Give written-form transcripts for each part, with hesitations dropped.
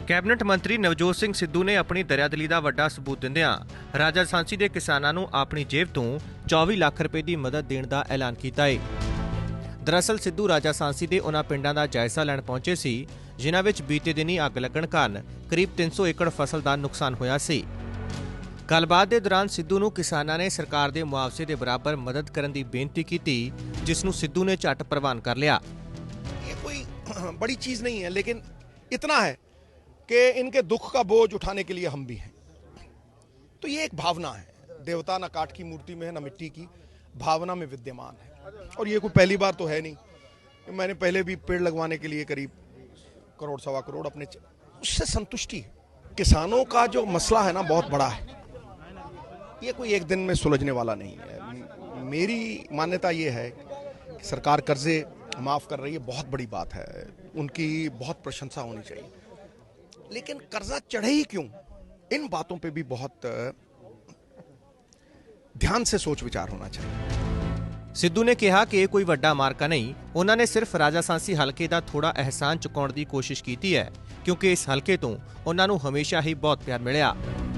Cabinet ਮੰਤਰੀ ਨਵਜੋਤ ਸਿੰਘ ਸਿੱਧੂ ਨੇ ਆਪਣੀ ਦਰਿਆਦਿਲੀ ਦਾ ਵੱਡਾ ਸਬੂਤ ਦਿੰਦਿਆਂ ਰਾਜਾਸਾਂਸੀ ਦੇ ਕਿਸਾਨਾਂ ਨੂੰ ਆਪਣੀ ਜੇਬ ਤੋਂ 24 ਲੱਖ ਰੁਪਏ ਦੀ ਮਦਦ ਦੇਣ ਦਾ ਐਲਾਨ ਕੀਤਾ ਹੈ। ਦਰਅਸਲ ਸਿੱਧੂ ਰਾਜਾਸਾਂਸੀ ਦੇ ਉਹਨਾਂ ਪਿੰਡਾਂ ਦਾ ਜਾਇਜ਼ਾ ਲੈਣ ਪਹੁੰਚੇ ਸੀ ਜਿਨ੍ਹਾਂ ਵਿੱਚ ਬੀਤੇ ਦਿਨੀ ਅੱਗ ਲੱਗਣ ਕਾਰਨ ਕਰੀਬ 300 ਏਕੜ ਫਸਲ ਦਾ ਨੁਕਸਾਨ ਹੋਇਆ ਸੀ। ਗੱਲਬਾਤ ਦੇ ਦੌਰਾਨ ਸਿੱਧੂ ਨੂੰ ਕਿਸਾਨਾਂ ਨੇ ਸਰਕਾਰ ਦੇ ਮੁਆਵਜ਼ੇ ਦੇ ਬਰਾਬਰ ਮਦਦ ਕਰਨ ਦੀ ਬੇਨਤੀ ਕੀਤੀ, ਜਿਸ ਨੂੰ ਸਿੱਧੂ ਨੇ ਝੱਟ ਪ੍ਰਵਾਨ ਕਰ ਲਿਆ। ये कोई बड़ी चीज नहीं है, लेकिन इतना है कि इनके दुख का बोझ उठाने के लिए हम भी हैं। तो ये एक भावना है, देवता न काठ की मूर्ति में है न मिट्टी की, भावना में विद्यमान है। और ये कोई पहली बार तो है नहीं, मैंने पहले भी पेड़ लगवाने के लिए करीब करोड़ सवा करोड़ अपने, उससे संतुष्टि है। किसानों का जो मसला है ना बहुत बड़ा है, ये कोई एक दिन में सुलझने वाला नहीं है। मेरी मान्यता ये है कि सरकार कर्जे माफ कर रही है, बहुत बड़ी बात है, उनकी बहुत प्रशंसा होनी चाहिए, लेकिन कर्जा चढ़े ही क्यों, इन बातों पे भी बहुत ध्यान से सोच विचार होना चाहिए। ਸਿੱਧੂ ਨੇ ਕਿਹਾ ਕਿ ਇਹ ਕੋਈ ਵੱਡਾ ਮਾਰਕਾ ਨਹੀਂ, ਉਹਨਾਂ ਨੇ ਸਿਰਫ ਰਾਜਾਸਾਂਸੀ ਹਲਕੇ ਦਾ ਥੋੜਾ ਅਹਿਸਾਨ ਚੁਕਾਉਣ ਦੀ ਕੋਸ਼ਿਸ਼ ਕੀਤੀ ਹੈ, क्योंकि इस हल्के तो उन्होंने हमेशा ही बहुत प्यार मिला।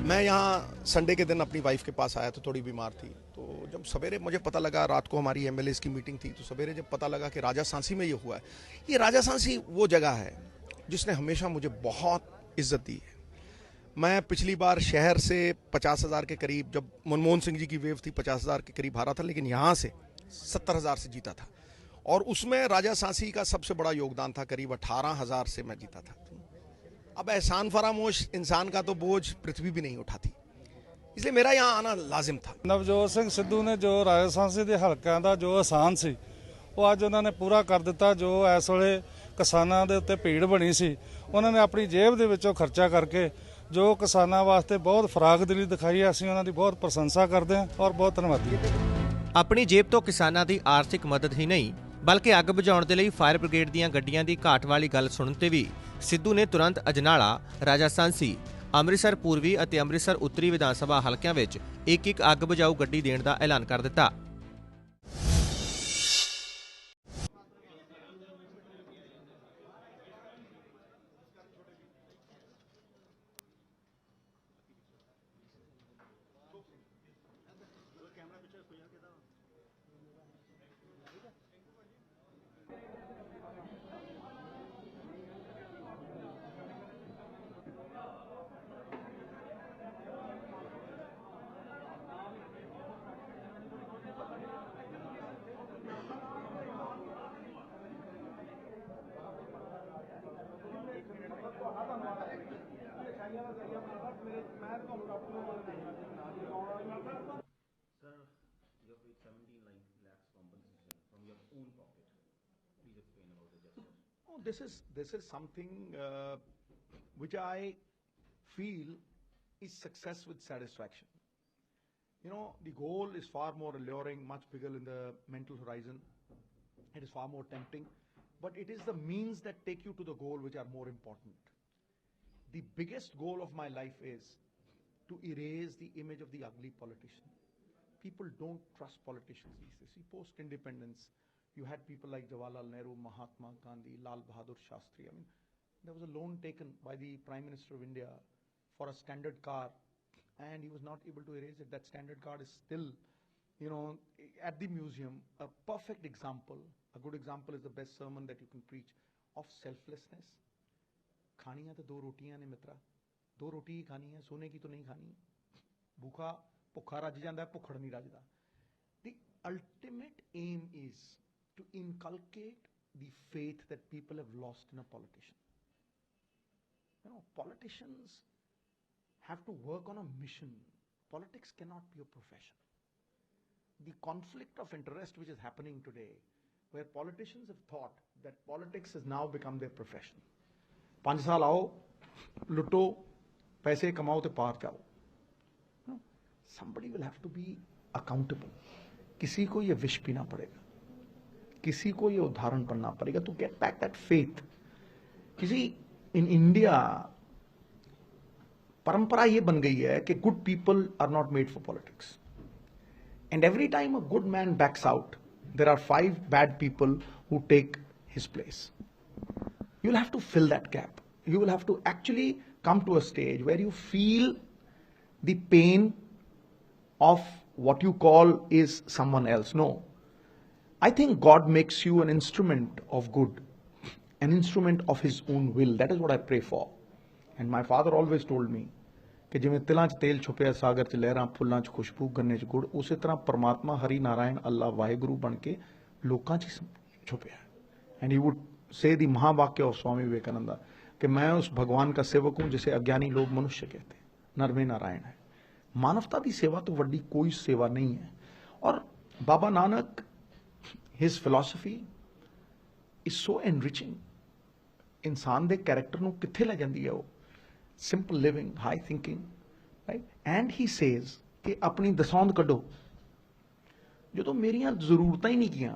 मैं यहाँ संडे के दिन अपनी वाइफ के पास आया तो थोड़ी बीमार थी, तो जब सवेरे मुझे पता लगा, रात को हमारी एमएलएस की मीटिंग थी, तो सवेरे जब पता लगा कि राजासांसी में ये हुआ है, ये राजासांसी वो जगह है जिसने हमेशा मुझे बहुत इज्जत दी है। मैं पिछली बार शहर से 50,000 के करीब, जब मनमोहन सिंह जी की वेव थी, 50,000 के करीब हारा था, लेकिन यहाँ से 70,000 से जीता था, और उसमें राजासांसी का सबसे बड़ा योगदान था, करीब 18,000 से मैं जीता था। अब एहसान फरामोश इंसान का तो बोझ पृथ्वी भी नहीं उठाती, इसलिए मेरा यहाँ आना लाजिम था। ਨਵਜੋਤ ਸਿੰਘ ਸਿੱਧੂ ਨੇ ਜੋ ਰਾਜਸਾਂਸੀ ਦੇ ਹਲਕਿਆਂ ਦਾ ਜੋ ਆਸਾਨ ਸੀ ਉਹ ਅੱਜ ਉਹਨਾਂ ਨੇ ਪੂਰਾ ਕਰ ਦਿੱਤਾ। ਜੋ ਇਸ ਵੇਲੇ ਕਿਸਾਨਾਂ ਦੇ ਉੱਤੇ ਭੀੜ ਬਣੀ ਸੀ, ਉਹਨਾਂ ਨੇ ਆਪਣੀ ਜੇਬ ਦੇ ਵਿੱਚੋਂ ਖਰਚਾ ਕਰਕੇ ਜੋ ਕਿਸਾਨਾਂ ਵਾਸਤੇ ਬਹੁਤ ਫਰਾਗਦਿਲੀ ਦਿਖਾਈ ਹੈ, ਅਸੀਂ ਉਹਨਾਂ ਦੀ ਬਹੁਤ ਪ੍ਰਸ਼ੰਸਾ ਕਰਦੇ ਹਾਂ ਔਰ ਬਹੁਤ ਧੰਨਵਾਦੀ ਹਾਂ। ਆਪਣੀ ਜੇਬ ਤੋਂ ਕਿਸਾਨਾਂ ਦੀ ਆਰਥਿਕ ਮਦਦ ਹੀ ਨਹੀਂ, ਬਲਕਿ ਅੱਗ ਬੁਝਾਉਣ ਦੇ ਲਈ ਫਾਇਰ ਬ੍ਰਿਗੇਡ ਦੀਆਂ ਗੱਡੀਆਂ ਦੀ ਘਾਟ ਵਾਲੀ ਗੱਲ ਸੁਣਨ ਤੇ ਵੀ ਸਿੱਧੂ ਨੇ ਤੁਰੰਤ ਅਜਨਾਲਾ, ਰਾਜਾਸਾਂਸੀ, ਅੰਮ੍ਰਿਤਸਰ ਪੂਰਬੀ ਅਤੇ ਅੰਮ੍ਰਿਤਸਰ ਉੱਤਰੀ ਵਿਧਾਨ ਸਭਾ ਹਲਕਿਆਂ ਵਿੱਚ ਇੱਕ ਅੱਗ ਬੁਝਾਊ ਗੱਡੀ ਦੇਣ ਦਾ ਐਲਾਨ ਕਰ ਦਿੱਤਾ। This is something which I feel is success with satisfaction. You know, the goal is far more alluring, much bigger in the mental horizon. It is far more tempting, but it is the means that take you to the goal which are more important. The biggest goal of my life is to erase the image of the ugly politician. People don't trust politicians these days. See, post-independence, you had people like Jawaharlal Nehru, Mahatma Gandhi, Lal Bahadur Shastri. I mean, there was a loan taken by the Prime Minister of India for a standard car, and he was not able to erase it. That standard car is still, you know, at the museum. A perfect example, a good example is the best sermon that you can preach of selflessness. खानियां तो 2 रोटियां ने मित्रा, 2 रोटी ही खानी है, सोने की तो नहीं खानी। भूखा भुखा रज जाता है, भुखड़ नहीं रजदा। The ultimate aim is to inculcate the faith that people have lost in a politician. You know, politicians have to work on a mission. Politics cannot be a profession. The conflict of interest which is happening today, where politicians have thought that politics has now become their profession. 5 साल आओ, लुटो, पैसे कमाओ तो पार जाओ. No, somebody will have to be accountable. किसी को ये विष पीना पड़ेगा, किसी को ये उदाहरण पढ़ना पड़ेगा to get back that faith. किसी in India परंपरा ये बन गई है कि good people are not made for politics. And every time a good man backs out, there are 5 bad people who take his place. You'll have to fill that gap. You will have to actually come to a stage where you feel the pain of what you call is someone else. No. I think God makes you an instrument of good, an instrument of His own will. That is what I pray for. And my father always told me ਕਿ ਜਿਵੇਂ ਤਿਲਾਂ 'ਚ ਤੇਲ ਛੁਪਿਆ ਸਾਗਰ 'ਚ ਲਹਿਰਾਂ ਫੁੱਲਾਂ 'ਚ ਖੁਸ਼ਬੂ ਗੰਨੇ 'ਚ ਗੁੜ ਉਸੇ ਤਰ੍ਹਾਂ ਪਰਮਾਤਮਾ ਹਰੀ ਨਾਰਾਇਣ ਅੱਲਾ ਵਾਹਿਗੁਰੂ ਬਣ ਕੇ ਲੋਕਾਂ 'ਚ ਛੁਪਿਆ एंड ही वुड से दी महावाक्य ऑफ स्वामी विवेकानंद कि मैं उस भगवान का सेवक हूं जिसे अज्ञानी लोग मनुष्य कहते हैं नर में नारायण है मानवता की सेवा तो वड्डी कोई सेवा नहीं है और Baba Nanak his philosophy is so enriching इंसान दे कैरेक्टर ਨੂੰ ਕਿੱਥੇ ਲੈ ਜਾਂਦੀ ਹੈ ਉਹ simple living high thinking right and he says ਕਿ ਆਪਣੀ ਦਸੌਂਦ ਕੱਢੋ ਜਦੋਂ ਮੇਰੀਆਂ ਜ਼ਰੂਰਤਾਂ ਹੀ ਨਹੀਂ ਕੀਆਂ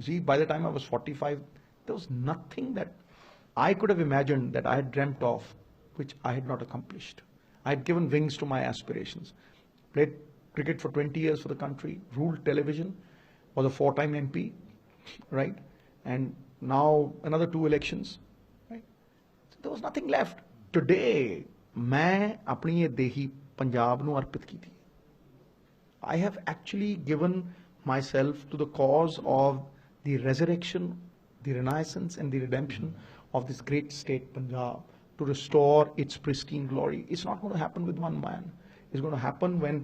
see by the time I was 45 there was nothing that I could have imagined that I had dreamt of which I had not accomplished. I had given wings to my aspirations, played cricket for 20 years for the country, ruled television, was a 4-time MP, right, and now another 2 elections, right, so there was nothing left. Today मैं अपनी ये देही पंजाब ਨੂੰ अर्पित की थी. I have actually given myself to the cause of the resurrection, the renaissance and the redemption of this great state Punjab to restore its pristine glory. It's not going to happen with one man. It's going to happen when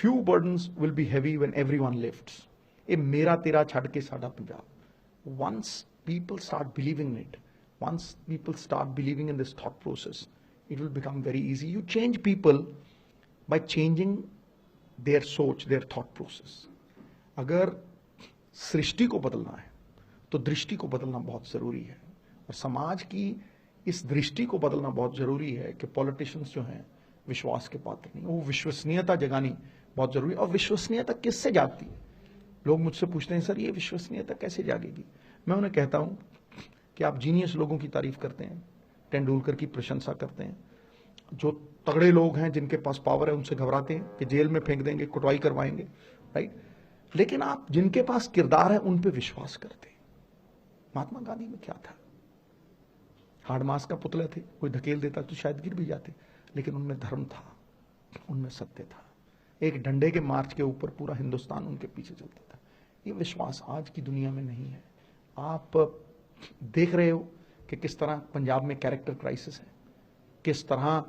few burdens will be heavy when everyone lifts. ये मेरा तेरा छड़ के साडा Punjab. Once people start believing in it, once people start believing in this thought process, it will become very easy. You change people by changing their सोच, their thought process. अगर सृष्टि को बदलना है तो दृष्टि को बदलना बहुत ज़रूरी है और समाज की इस दृष्टि को बदलना बहुत ज़रूरी है कि पॉलिटिशियंस जो हैं विश्वास के पात्र नहीं वो विश्वसनीयता जगानी बहुत ज़रूरी है और विश्वसनीयता किससे जागती है लोग मुझसे पूछते हैं सर ये विश्वसनीयता कैसे जागेगी मैं उन्हें कहता हूँ कि आप जीनियस लोगों की तारीफ करते हैं तेंदुलकर की प्रशंसा करते हैं जो तगड़े लोग हैं जिनके पास पावर है उनसे घबराते हैं कि जेल में फेंक देंगे कुटवाई करवाएंगे राइट लेकिन आप जिनके पास किरदार है उन पे विश्वास करते हैं महात्मा गांधी में क्या था हार्ड मास का पुतला थे कोई धकेल देता तो शायद गिर भी जाते लेकिन उनमें धर्म था उनमें सत्य था एक डंडे के मार्च के ऊपर पूरा हिंदुस्तान उनके पीछे चलता था ये विश्वास आज की दुनिया में नहीं है आप देख रहे हो कि किस तरह पंजाब में कैरेक्टर क्राइसिस है किस तरह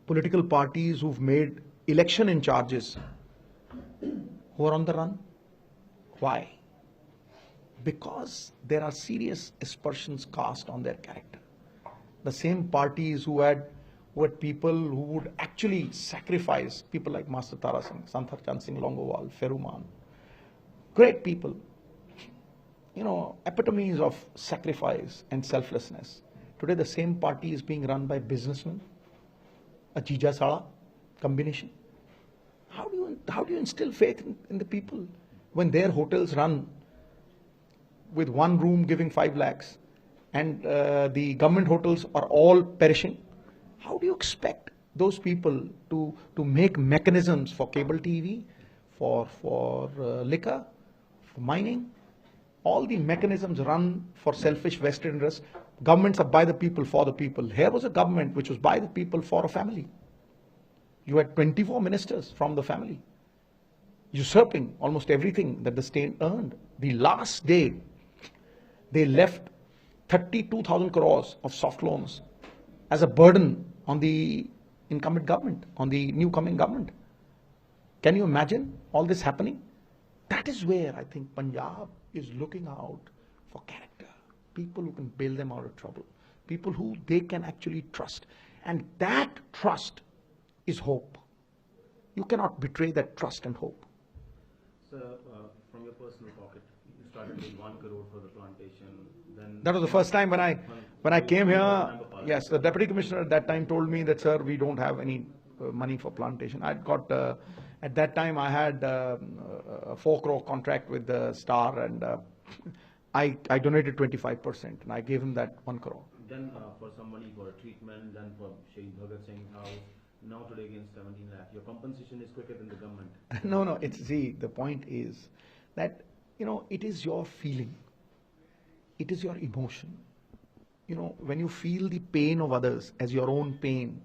political parties who've made election in charges who are on the run. Why? Because there are serious aspersions cast on their character. The same parties who had people who would actually sacrifice, people like Master Tara Singh, Sant Harchand Singh Longowal, Feruman, great people, you know, epitomes of sacrifice and selflessness. Today the same party is being run by businessmen, a Jija Sala combination. How do you instill faith in the people when their hotels run with one room giving 5 lakhs and the government hotels are all perishing? How do you expect those people to make mechanisms for cable TV, for liquor, for mining? All the mechanisms run for selfish vested interests. Governments are by the people, for the people. Here was a government which was by the people, for a family. You had 24 ministers from the family, usurping almost everything that the state earned. The last day, they left 32,000 crores of soft loans as a burden on the incumbent government, on the new coming government. Can you imagine all this happening? That is where I think Punjab is looking out for character. People who can bail them out of trouble. People who they can actually trust. And that trust is hope. You cannot betray that trust and hope. Sir, from your personal pocket, you started with 1 crore for the plantation. Then That was the first time when I came here. Yes, the deputy commissioner at that time told me that, sir, we don't have any money for plantation. I got at that time I had a 4 crore contract with the Star, and I donated 25%, and I gave him that 1 crore. Then for somebody for a treatment, then for Shaheed Bhagat Singh house. Now today again 17 lakh. Your compensation is quicker than the government. No. The point is that, you know, it is your feeling. It is your emotion. when you feel the pain of others as your own pain,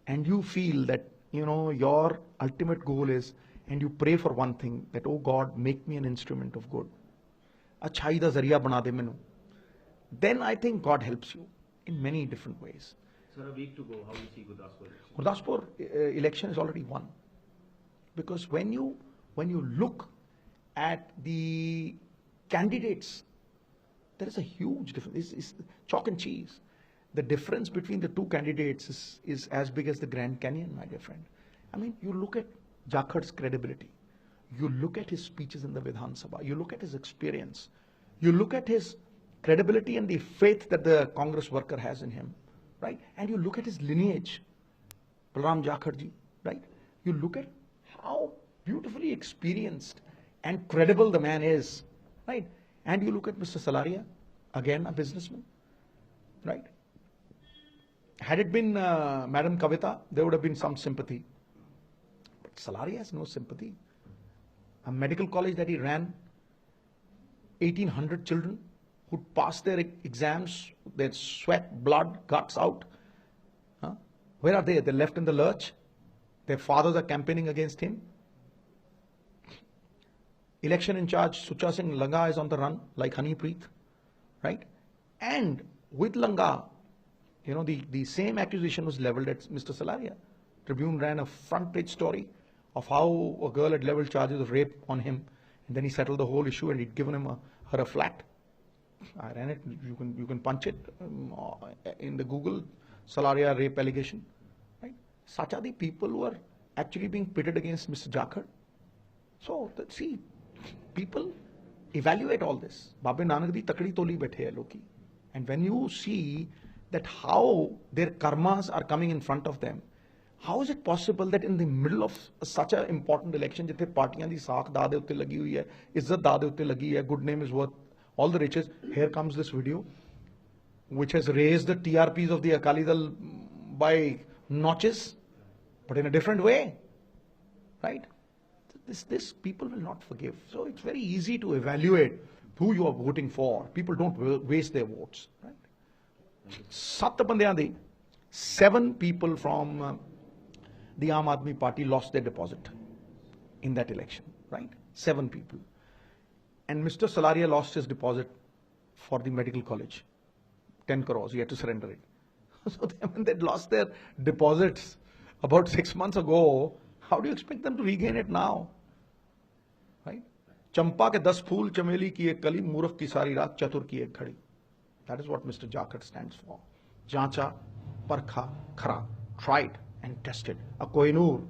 and you feel that, your ultimate goal is, and you pray for one thing, that, oh God, make me an instrument of good. Achhai da zariya bana de mainu. Then I think God helps you in many different ways. Sir, a week to go, how do you see Gurdaspur election? Gurdaspur election is already won. Because when you look at the candidates, there is a huge difference. It's chalk and cheese. The difference between the two candidates is as big as the Grand Canyon, my dear friend. I mean, you look at Jakhad's credibility. You look at his speeches in the Vidhan Sabha. You look at his experience. You look at his credibility and the faith that the Congress worker has in him, right? And you look at his lineage, Balram Jakhad ji, right? You look at how beautifully experienced and credible the man is, right? And you look at Mr. Salaria, again a businessman, right? Had it been Madam Kavita, there would have been some sympathy. But Salaria has no sympathy. A medical college that he ran, 1,800 children who passed their exams, their sweat, blood, guts out. Huh? Where are they? They're left in the lurch. Their fathers are campaigning against him. Election in charge, Sucha Singh Langa is on the run like Honeypreet, right? And with Langa, the same accusation was leveled at Mr. Salaria. Tribune ran a front page story of how a girl had leveled charges of rape on him, and then he settled the whole issue and he'd given her a flat. I ran it. You can punch it in the Google, Salaria rape allegation, right? Such are the people who are actually being pitted against Mr. Jakhad. So see, people evaluate all this. Babe Nanak di takdi toli baithe hai loki. And when you see that how their karmas are coming in front of them, how is it possible that in the middle of such an important election, jithe partiyan di saakh daa de utte lagi hui hai, izzat daa de utte lagi hai, good name is worth all the riches, here comes this video, which has raised the TRPs of the Akali Dal by notches, but in a different way, right? This people will not forgive. So it's very easy to evaluate who you are voting for. People don't waste their votes, right? 7 bandiyan de, 7 people from the Aam Aadmi Party lost their deposit in that election, right? 7 people. And Mr. Salaria lost his deposit for the medical college, 10 crores, he had to surrender it. So when they lost their deposits about 6 months ago, how do you expect them to regain it now? Right? Champa ke 10 phool, chameli ki ek kali, Muraf ki sari raat, chatur ki ek khadi. That is what Mr. Jakhad stands for. Jancha, parkha, khara, tried and tested. A Kohinoor